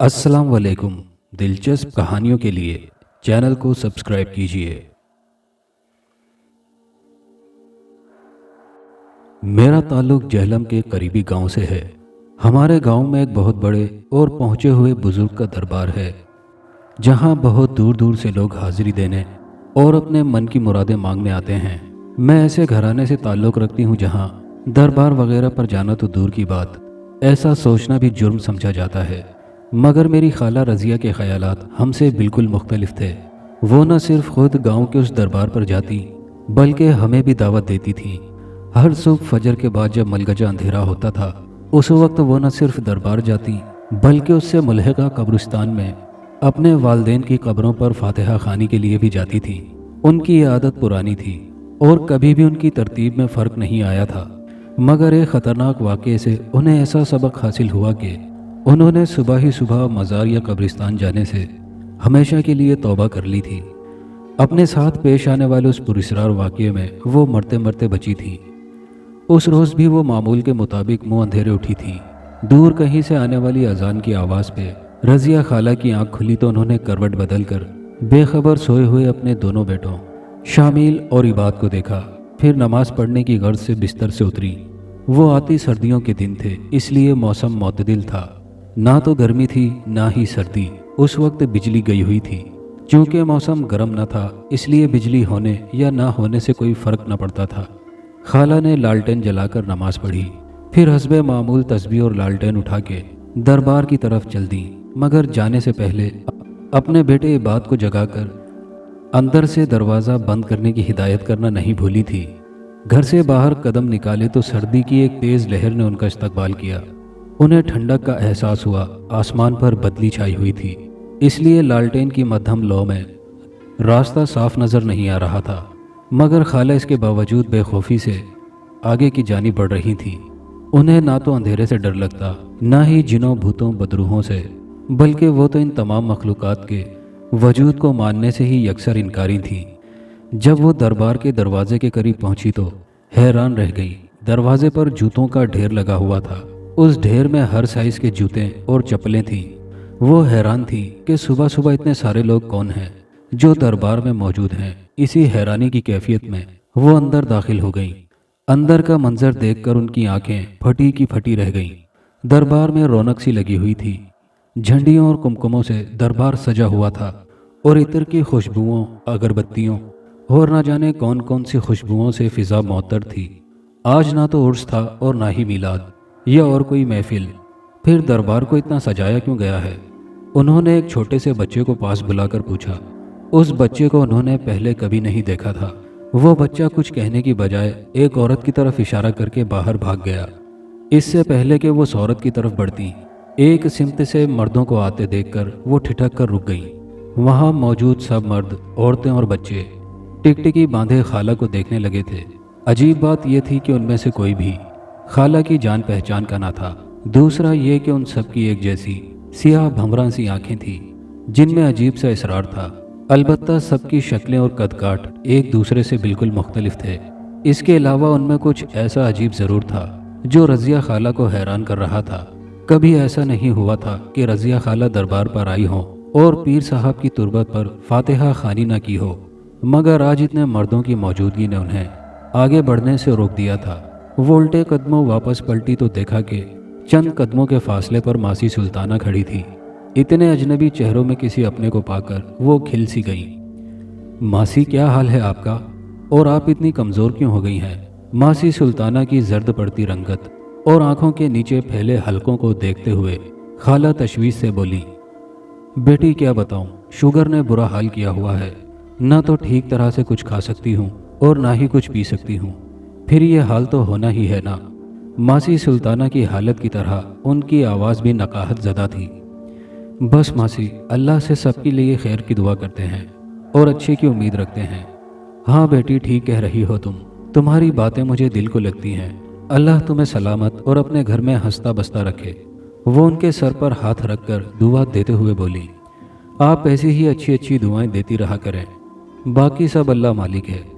अस्सलाम वालेकुम। दिलचस्प कहानियों के लिए चैनल को सब्सक्राइब कीजिए। मेरा ताल्लुक जहलम के करीबी गांव से है। हमारे गांव में एक बहुत बड़े और पहुंचे हुए बुजुर्ग का दरबार है, जहां बहुत दूर दूर से लोग हाजिरी देने और अपने मन की मुरादें मांगने आते हैं। मैं ऐसे घराने से ताल्लुक रखती हूं जहां दरबार वगैरह पर जाना तो दूर की बात, ऐसा सोचना भी जुर्म समझा जाता है। मगर मेरी खाला रज़िया के ख्यालात हमसे बिल्कुल मुख्तलिफ थे। वो न सिर्फ खुद गांव के उस दरबार पर जाती, बल्कि हमें भी दावत देती थी। हर सुबह फजर के बाद जब मलगजा अंधेरा होता था, उस वक्त वो न सिर्फ दरबार जाती, बल्कि उससे मुल्हिका कब्रिस्तान में अपने वालदेन की कब्रों पर फातिहा खानी के लिए भी जाती थी। उनकी ये आदत पुरानी थी और कभी भी उनकी तरतीब में फ़र्क नहीं आया था। मगर एक ख़तरनाक वाक़े से उन्हें ऐसा सबक हासिल हुआ कि उन्होंने सुबह ही सुबह मज़ार या कब्रिस्तान जाने से हमेशा के लिए तौबा कर ली थी। अपने साथ पेश आने वाले उस पुरस्रार वाक़े में वो मरते मरते बची थी। उस रोज़ भी वो मामूल के मुताबिक मुँह अंधेरे उठी थी। दूर कहीं से आने वाली अजान की आवाज़ पे रज़िया खाला की आंख खुली तो उन्होंने करवट बदल कर बेखबर सोए हुए अपने दोनों बेटों शामिल और इबाद को देखा। फिर नमाज पढ़ने की गर्ज से बिस्तर से उतरी। वो आती सर्दियों के दिन थे, इसलिए मौसम मोतदिल था। ना तो गर्मी थी ना ही सर्दी। उस वक्त बिजली गई हुई थी। चूँकि मौसम गर्म न था, इसलिए बिजली होने या ना होने से कोई फ़र्क न पड़ता था। खाला ने लालटेन जलाकर नमाज पढ़ी, फिर हस्बे मामूल तस्बीह और लालटेन उठा के दरबार की तरफ चल दी। मगर जाने से पहले अपने बेटे इबाद को जगाकर अंदर से दरवाज़ा बंद करने की हिदायत करना नहीं भूली थी। घर से बाहर कदम निकाले तो सर्दी की एक तेज़ लहर ने उनका इस्तकबाल किया। उन्हें ठंडक का एहसास हुआ। आसमान पर बदली छाई हुई थी, इसलिए लालटेन की मध्यम लौ में रास्ता साफ नज़र नहीं आ रहा था। मगर खाला इसके बावजूद बेखौफी से आगे की जानिब बढ़ रही थी। उन्हें ना तो अंधेरे से डर लगता, ना ही जिनों भूतों बदरूहों से, बल्कि वो तो इन तमाम मखलूक़ात के वजूद को मानने से ही यकसर इनकारी थी। जब वो दरबार के दरवाजे के करीब पहुंची तो हैरान रह गई। दरवाजे पर जूतों का ढेर लगा हुआ था। उस ढेर में हर साइज़ के जूते और चप्पलें थीं। वो हैरान थी कि सुबह सुबह इतने सारे लोग कौन हैं जो दरबार में मौजूद हैं। इसी हैरानी की कैफियत में वो अंदर दाखिल हो गई। अंदर का मंजर देखकर उनकी आंखें फटी की फटी रह गईं। दरबार में रौनक सी लगी हुई थी। झंडियों और कुमकुमों से दरबार सजा हुआ था और इत्र की खुशबुओं, अगरबत्तियों और ना जाने कौन कौन सी खुशबुओं से फिज़ा मअतर थी। आज ना तो उर्स था और ना ही मीलाद या और कोई महफिल। फिर दरबार को इतना सजाया क्यों गया है? उन्होंने एक छोटे से बच्चे को पास बुलाकर पूछा। उस बच्चे को उन्होंने पहले कभी नहीं देखा था। वो बच्चा कुछ कहने की बजाय एक औरत की तरफ इशारा करके बाहर भाग गया। इससे पहले कि वो उस औरत की तरफ बढ़ती, एक सिमत से मर्दों को आते देखकर वो ठिठक कर रुक गई। वहाँ मौजूद सब मर्द, औरतें और बच्चे टिकटिकी बांधे खाला को देखने लगे थे। अजीब बात यह थी कि उनमें से कोई भी खाला की जान पहचान का ना था। दूसरा ये कि उन सब की एक जैसी सियाह भंवरा सी आंखें थीं, जिनमें अजीब सा इसरार था। अलबत्ता सबकी शक्लें और कदकाठ एक दूसरे से बिल्कुल मुख्तलिफ थे। इसके अलावा उनमें कुछ ऐसा अजीब ज़रूर था जो रज़िया खाला को हैरान कर रहा था। कभी ऐसा नहीं हुआ था कि रज़िया खाला दरबार पर आई हो और पीर साहब की तुरबत पर फातिहा खानी ना की हो, मगर आज इतने मर्दों की मौजूदगी ने उन्हें आगे बढ़ने से रोक दिया था। वो उल्टे कदमों वापस पलटी तो देखा कि चंद कदमों के फासले पर मासी सुल्ताना खड़ी थी। इतने अजनबी चेहरों में किसी अपने को पाकर वो खिल सी गईं। मासी, क्या हाल है आपका? और आप इतनी कमज़ोर क्यों हो गई हैं? मासी सुल्ताना की जर्द पड़ती रंगत और आंखों के नीचे फैले हलकों को देखते हुए खाला तशवीश से बोली, बेटी क्या बताऊं, शुगर ने बुरा हाल किया हुआ है। ना तो ठीक तरह से कुछ खा सकती हूँ और ना ही कुछ पी सकती हूँ। फिर ये हाल तो होना ही है ना। मासी सुल्ताना की हालत की तरह उनकी आवाज़ भी नकाहत ज़दा थी। बस मासी, अल्लाह से सबके लिए खैर की दुआ करते हैं और अच्छे की उम्मीद रखते हैं। हाँ बेटी, ठीक कह रही हो तुम। तुम्हारी बातें मुझे दिल को लगती हैं। अल्लाह तुम्हें सलामत और अपने घर में हंसता बसता रखे। वो उनके सर पर हाथ रखकर दुआ देते हुए बोली, आप ऐसी ही अच्छी अच्छी दुआएं देती रहा करें। बाकी सब अल्लाह मालिक है।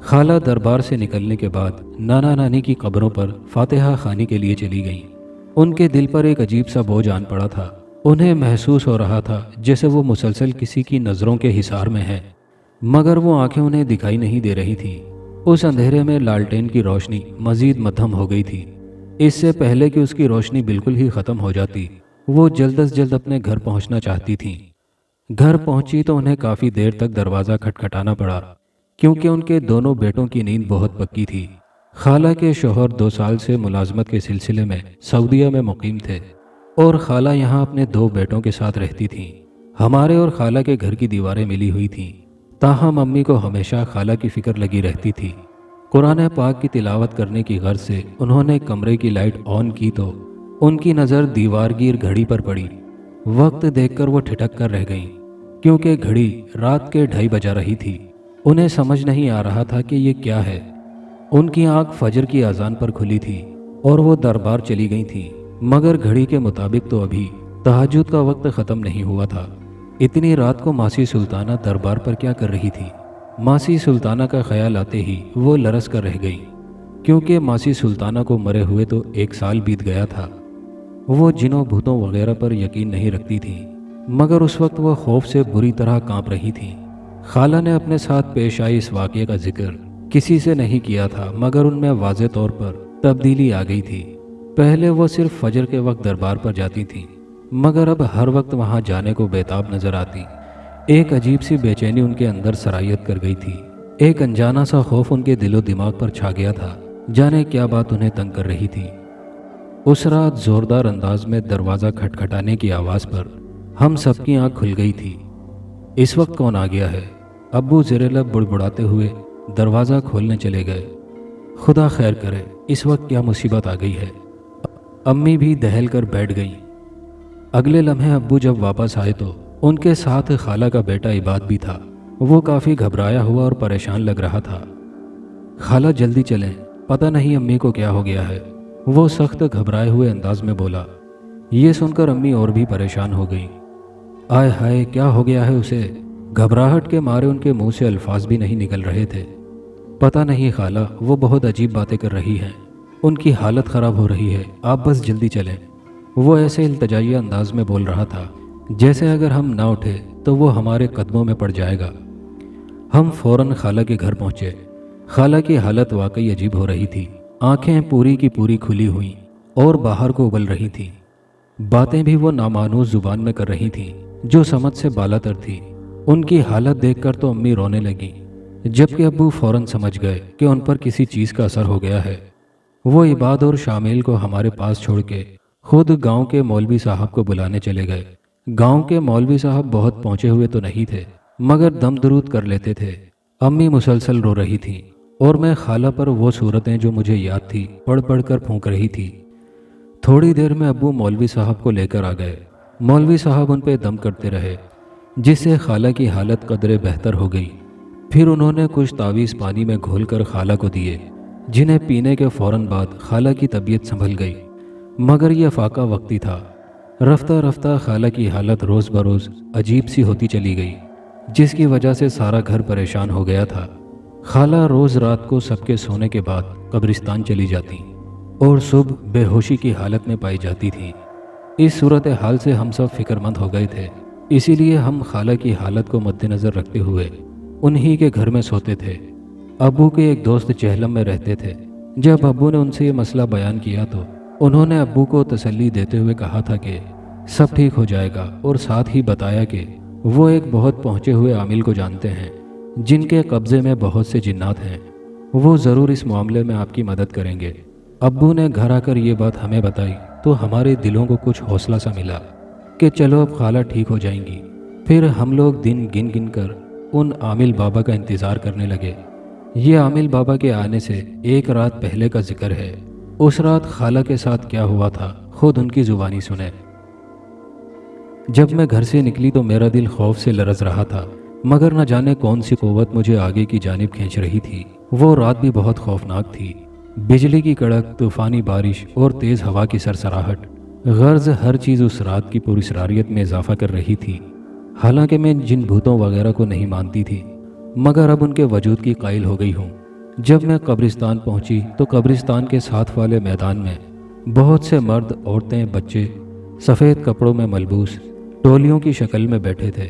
खाला दरबार से निकलने के बाद नाना नानी की कब्रों पर फातिहा खानी के लिए चली गईं। उनके दिल पर एक अजीब सा बोझ आन पड़ा था। انہیں محسوس ہو رہا تھا جیسے وہ مسلسل کسی کی نظروں کے حصار میں ہے، مگر وہ آنکھیں انہیں دکھائی نہیں دے رہی تھیں۔ اس اندھیرے میں لالٹین کی روشنی مزید مدھم ہو گئی تھی۔ اس سے پہلے کہ اس کی روشنی بالکل ہی ختم ہو جاتی، وہ جلد از جلد اپنے گھر پہنچنا چاہتی تھیں۔ گھر پہنچی تو انہیں کافی دیر تک دروازہ کھٹکھٹانا پڑا، کیونکہ ان کے دونوں بیٹوں کی نیند بہت پکی تھی۔ خالہ کے شوہر 2 سال سے ملازمت کے سلسلے میں سعودیہ میں مقیم تھے، اور خالہ یہاں اپنے 2 بیٹوں کے ساتھ رہتی تھیں۔ ہمارے اور خالہ کے گھر کی دیواریں ملی ہوئی تھیں، تاہم امی کو ہمیشہ خالہ کی فکر لگی رہتی تھی۔ قرآن پاک کی تلاوت کرنے کی غرض سے انہوں نے کمرے کی لائٹ آن کی تو ان کی نظر دیوار گیر گھڑی پر پڑی۔ وقت دیکھ کر وہ ٹھٹک کر رہ گئیں، کیونکہ گھڑی رات کے 2:30 بجا رہی تھی۔ انہیں سمجھ نہیں آ رہا تھا کہ یہ کیا ہے۔ ان کی آنکھ فجر کی اذان پر کھلی تھی اور وہ دربار چلی گئی تھیں، مگر گھڑی کے مطابق تو ابھی تہجد کا وقت ختم نہیں ہوا تھا۔ اتنی رات کو ماسی سلطانہ دربار پر کیا کر رہی تھی؟ ماسی سلطانہ کا خیال آتے ہی وہ لرز کر رہ گئی، کیونکہ ماسی سلطانہ کو مرے ہوئے تو 1 سال بیت گیا تھا۔ وہ جنوں بھوتوں وغیرہ پر یقین نہیں رکھتی تھی، مگر اس وقت وہ خوف سے بری طرح کانپ رہی تھیں۔ خالہ نے اپنے ساتھ پیش آئی اس واقعے کا ذکر کسی سے نہیں کیا تھا، مگر ان میں واضح طور پر تبدیلی آ گئی تھی۔ پہلے وہ صرف فجر کے وقت دربار پر جاتی تھیں، مگر اب ہر وقت وہاں جانے کو بیتاب نظر آتی۔ ایک عجیب سی بے چینی ان کے اندر سرایت کر گئی تھی۔ ایک انجانا سا خوف ان کے دل و دماغ پر چھا گیا تھا، جانے کیا بات انہیں تنگ کر رہی تھی۔ اس رات زوردار انداز میں دروازہ کھٹکھٹانے کی آواز پر ہم سب کی آنکھ کھل گئی تھی۔ اس وقت کون آ گیا ہے؟ ابو زیر لب بڑبڑاتے ہوئے دروازہ کھولنے چلے گئے۔ خدا خیر کرے، اس وقت کیا مصیبت آ گئی ہے؟ امی بھی دہل کر بیٹھ گئیں۔ اگلے لمحے ابو جب واپس آئے تو ان کے ساتھ خالہ کا بیٹا عباد بھی تھا۔ وہ کافی گھبرایا ہوا اور پریشان لگ رہا تھا۔ خالہ جلدی چلیں، پتہ نہیں امی کو کیا ہو گیا ہے، وہ سخت گھبرائے ہوئے انداز میں بولا۔ یہ سن کر امی اور بھی پریشان ہو گئیں۔ آئے ہائے، کیا ہو گیا ہے اسے؟ گھبراہٹ کے مارے ان کے منہ سے الفاظ بھی نہیں نکل رہے تھے۔ پتہ نہیں خالہ، وہ بہت عجیب باتیں کر رہی ہیں، ان کی حالت خراب ہو رہی ہے، آپ بس جلدی چلیں۔ وہ ایسے التجائیہ انداز میں بول رہا تھا جیسے اگر ہم نہ اٹھے تو وہ ہمارے قدموں میں پڑ جائے گا۔ ہم فوراً خالہ کے گھر پہنچے۔ خالہ کی حالت واقعی عجیب ہو رہی تھی، آنکھیں پوری کی پوری کھلی ہوئیں اور باہر کو ابل رہی تھیں۔ باتیں بھی وہ نامانوس زبان میں کر رہی تھیں جو سمجھ سے بالا تر تھی۔ ان کی حالت دیکھ کر تو امی رونے لگیں، جبکہ ابو فوراً سمجھ گئے کہ ان پر کسی چیز کا اثر ہو گیا ہے۔ وہ عباد اور شامل کو ہمارے پاس چھوڑ کے خود گاؤں کے مولوی صاحب کو بلانے چلے گئے۔ گاؤں کے مولوی صاحب بہت پہنچے ہوئے تو نہیں تھے، مگر دم درود کر لیتے تھے۔ امی مسلسل رو رہی تھیں اور میں خالہ پر وہ صورتیں جو مجھے یاد تھی پڑھ پڑھ کر پھونک رہی تھی۔ تھوڑی دیر میں ابو مولوی صاحب کو لے کر آ گئے۔ مولوی صاحب ان پہ دم کرتے رہے، جس سے خالہ کی حالت قدرے بہتر ہو گئی۔ پھر انہوں نے کچھ تعویذ پانی میں گھول کر خالہ کو دیے، جنہیں پینے کے فوراً بعد خالہ کی طبیعت سنبھل گئی، مگر یہ فاقہ وقتی تھا۔ رفتہ رفتہ خالہ کی حالت روز بروز عجیب سی ہوتی چلی گئی، جس کی وجہ سے سارا گھر پریشان ہو گیا تھا۔ خالہ روز رات کو سب کے سونے کے بعد قبرستان چلی جاتی اور صبح بے ہوشی کی حالت میں پائی جاتی تھیں۔ اس صورتحال سے ہم سب فکر مند ہو گئے تھے، اسی لیے ہم خالہ کی حالت کو مد نظر رکھتے ہوئے انہی کے گھر میں سوتے تھے۔ ابو کے ایک دوست چہلم میں رہتے تھے۔ جب ابو نے ان سے یہ مسئلہ بیان کیا تو انہوں نے ابو کو تسلی دیتے ہوئے کہا تھا کہ سب ٹھیک ہو جائے گا، اور ساتھ ہی بتایا کہ وہ ایک بہت پہنچے ہوئے عامل کو جانتے ہیں جن کے قبضے میں بہت سے جنات ہیں، وہ ضرور اس معاملے میں آپ کی مدد کریں گے۔ ابو نے گھر آ کر یہ بات ہمیں بتائی تو ہمارے دلوں کو کچھ حوصلہ سا ملا کہ چلو اب خالہ ٹھیک ہو جائیں گی۔ پھر ہم لوگ دن گن گن کر ان عامل بابا کا انتظار کرنے لگے۔ یہ عامل بابا کے آنے سے ایک رات پہلے کا ذکر ہے۔ اس رات خالہ کے ساتھ کیا ہوا تھا خود ان کی زبانی سنیں۔ جب میں گھر سے نکلی تو میرا دل خوف سے لرز رہا تھا، مگر نہ جانے کون سی قوت مجھے آگے کی جانب کھینچ رہی تھی۔ وہ رات بھی بہت خوفناک تھی۔ بجلی کی کڑک، طوفانی بارش اور تیز ہوا کی سرسراہٹ، غرض ہر چیز اس رات کی پراسراریت میں اضافہ کر رہی تھی۔ حالانکہ میں جن بھوتوں وغیرہ کو نہیں مانتی تھی، مگر اب ان کے وجود کی قائل ہو گئی ہوں۔ جب میں قبرستان پہنچی تو قبرستان کے ساتھ والے میدان میں بہت سے مرد، عورتیں، بچے सफ़ेद कपड़ों में मलबूस टोलियों की शक्ल में बैठे थे।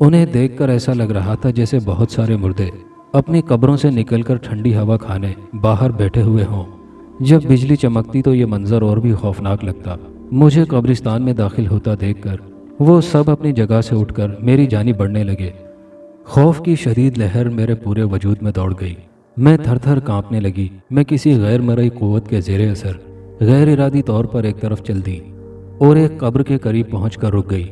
उन्हें देखकर ऐसा लग रहा था जैसे बहुत सारे मुर्दे अपनी कब्रों से निकलकर ठंडी हवा खाने बाहर बैठे हुए हों। जब बिजली चमकती तो ये मंजर और भी खौफनाक लगता। मुझे कब्रिस्तान में दाखिल होता देखकर वो सब अपनी जगह से उठकर मेरी जानिब बढ़ने लगे। खौफ की शदीद लहर मेरे पूरे वजूद में दौड़ गई। मैं थर थर काँपने लगी। मैं किसी गैर मरई क़ुव्वत के ज़ेरे असर गैर इरादी तौर पर एक तरफ चल दी और एक कब्र के करीब पहुंचकर रुक गई।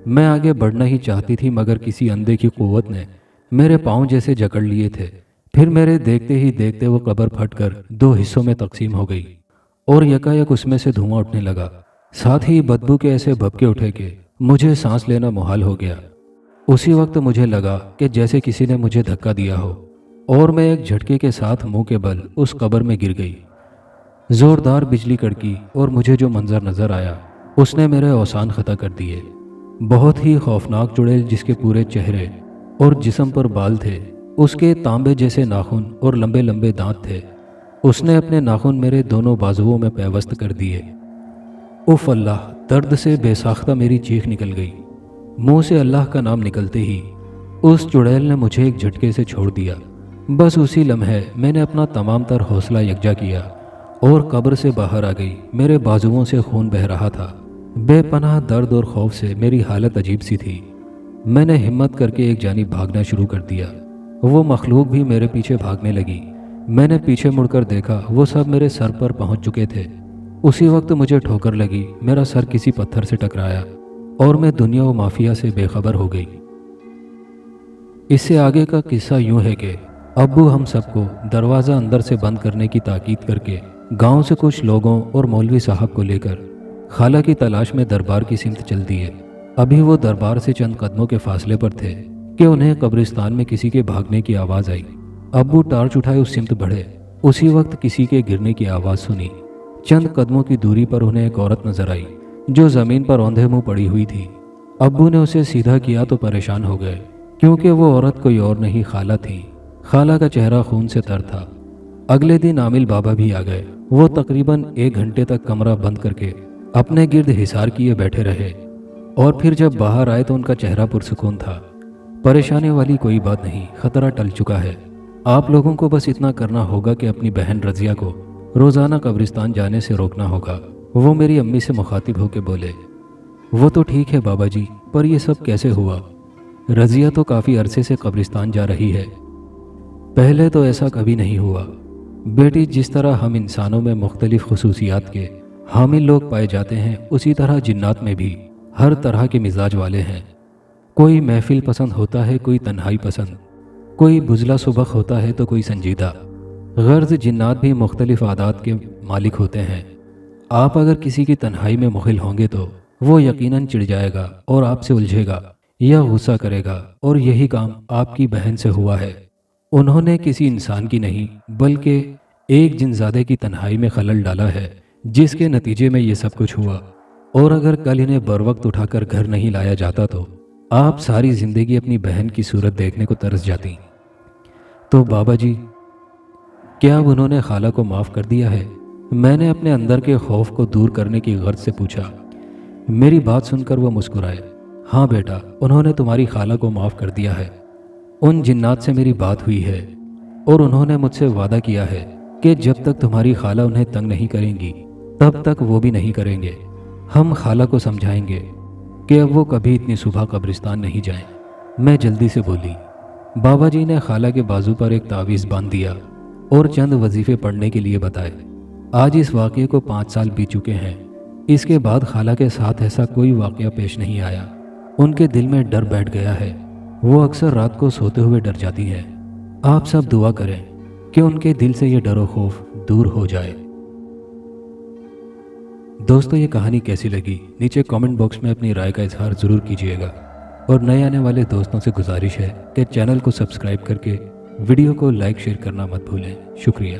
मैं आगे बढ़ना ही चाहती थी मगर किसी अंधे की क़ुव्वत ने मेरे पाँव जैसे जकड़ लिए थे। फिर मेरे देखते ही देखते वो कब्र फटकर 2 हिस्सों में तकसीम हो गई और यकायक उसमें से धुआं उठने लगा। साथ ही बदबू के ऐसे भभके उठे कि मुझे सांस लेना मुहाल हो गया। उसी वक्त मुझे लगा कि जैसे किसी ने मुझे धक्का दिया हो और मैं एक झटके के साथ मुंह के बल उस कब्र में गिर गई। ज़ोरदार बिजली कड़की और मुझे जो मंजर नज़र आया उसने मेरे औसान खता कर दिए। बहुत ही खौफनाक चुड़ैल जिसके पूरे चेहरे और जिस्म पर बाल थे, उसके तांबे जैसे नाखून और लंबे लंबे दांत थे। उसने अपने नाखून मेरे दोनों बाजुओं में पैवस्त कर दिए। उफ अल्लाह! दर्द से बेसाख्ता मेरी चीख निकल गई। मुंह से अल्लाह का नाम निकलते ही उस चुड़ैल ने मुझे एक झटके से छोड़ दिया। बस उसी लम्हे मैंने अपना तमाम तर हौसला यकजा किया और कब्र से बाहर आ गई। मेरे बाजुओं से खून बह रहा था। बेपनाह दर्द और खौफ से मेरी हालत अजीब सी थी। मैंने हिम्मत करके एक जानिब भागना शुरू कर दिया। वो मखलूक भी मेरे पीछे भागने लगी। मैंने पीछे मुड़कर देखा, वो सब मेरे सर पर पहुंच चुके थे। उसी वक्त मुझे ठोकर लगी। मेरा सर किसी पत्थर से टकराया और मैं दुनिया व माफिया से बेखबर हो गई। इससे आगे का किस्सा यूं है कि अब्बू हम सबको दरवाज़ा अंदर से बंद करने की ताकीद करके गांव से कुछ लोगों और मौलवी साहब को लेकर खाला की तलाश में दरबार की सिमत चल दिए। अभी वो दरबार से चंद कदमों के फासले पर थे कि उन्हें कब्रिस्तान में किसी के भागने की आवाज़ आई। अब्बू टार्च उठाए उस सिमत बढ़े। उसी वक्त किसी के गिरने की आवाज़ सुनी। चंद कदमों की दूरी पर उन्हें एक औरत नजर आई जो ज़मीन पर औंधे मुंह पड़ी हुई थी। अब्बू ने उसे सीधा किया तो परेशान हो गए क्योंकि वो औरत कोई और नहीं खाला थी। खाला का चेहरा खून से तर था। अगले दिन आमिल बाबा भी आ गए। वो तकरीबन 1 घंटे तक कमरा बंद करके अपने गिर्द हिसार किए बैठे रहे और फिर जब बाहर आए तो उनका चेहरा पुरसुकून था। परेशानी वाली कोई बात नहीं, खतरा टल चुका है। आप लोगों को बस इतना करना होगा कि अपनी बहन रजिया को रोज़ाना कब्रिस्तान जाने से रोकना होगा। वो मेरी अम्मी से मुखातिब होकर बोले, वो तो ठीक है बाबा जी, पर यह सब कैसे हुआ? रजिया तो काफ़ी अरसे से कब्रिस्तान जा रही है। पहले तो ऐसा कभी नहीं हुआ बेटी। जिस तरह हम इंसानों में मुख्तलिफ खुसूसियात के हामिल लोग पाए जाते हैं, उसी तरह जिन्नात में भी हर तरह के मिजाज वाले हैं। कोई महफिल पसंद होता है, कोई तन्हाई पसंद, कोई बुझला सुबक होता है तो कोई संजीदा। गर्ज जिन्नात भी मुख्तलिफ आदात के मालिक होते हैं। आप अगर किसी की तन्हाई में मुखिल होंगे तो वो यकीनन चिढ़ जाएगा और आपसे उलझेगा या गुस्सा करेगा, और यही काम आपकी बहन से हुआ है। उन्होंने किसी इंसान की नहीं बल्कि एक जिनजादे की तन्हाई में खलल डाला है, जिसके नतीजे में ये सब कुछ हुआ। और अगर कल इन्हें बरवक्त उठाकर घर नहीं लाया जाता तो आप सारी ज़िंदगी अपनी बहन की सूरत देखने को तरस जाती। तो बाबा जी, क्या अब उन्होंने खाला को माफ़ कर दिया है? मैंने अपने अंदर के खौफ को दूर करने की गर्ज से पूछा। मेरी बात सुनकर वो मुस्कुराए। हाँ बेटा, उन्होंने तुम्हारी खाला को माफ़ कर दिया है। उन जिन्नात से मेरी बात हुई है और उन्होंने मुझसे वादा किया है कि जब तक तुम्हारी खाला उन्हें तंग नहीं करेंगी तब तक वो भी नहीं करेंगे। हम खाला को समझाएंगे कि अब वो कभी इतनी सुबह कब्रिस्तान नहीं जाएं। मैं जल्दी से बोली। बाबा जी ने खाला के बाजू पर एक तावीज़ बांध दिया और चंद वजीफ़े पढ़ने के लिए बताए। आज इस वाक़े को 5 साल बीत चुके हैं। इसके बाद खाला के साथ ऐसा कोई वाक़या पेश नहीं आया। उनके दिल में डर बैठ गया है। वो अक्सर रात को सोते हुए डर जाती है। आप सब दुआ करें कि उनके दिल से ये डर और खौफ दूर हो जाए। दोस्तों, ये कहानी कैसी लगी नीचे कमेंट बॉक्स में अपनी राय का इजहार ज़रूर कीजिएगा। और नए आने वाले दोस्तों से गुजारिश है कि चैनल को सब्सक्राइब करके वीडियो को लाइक शेयर करना मत भूलें। शुक्रिया।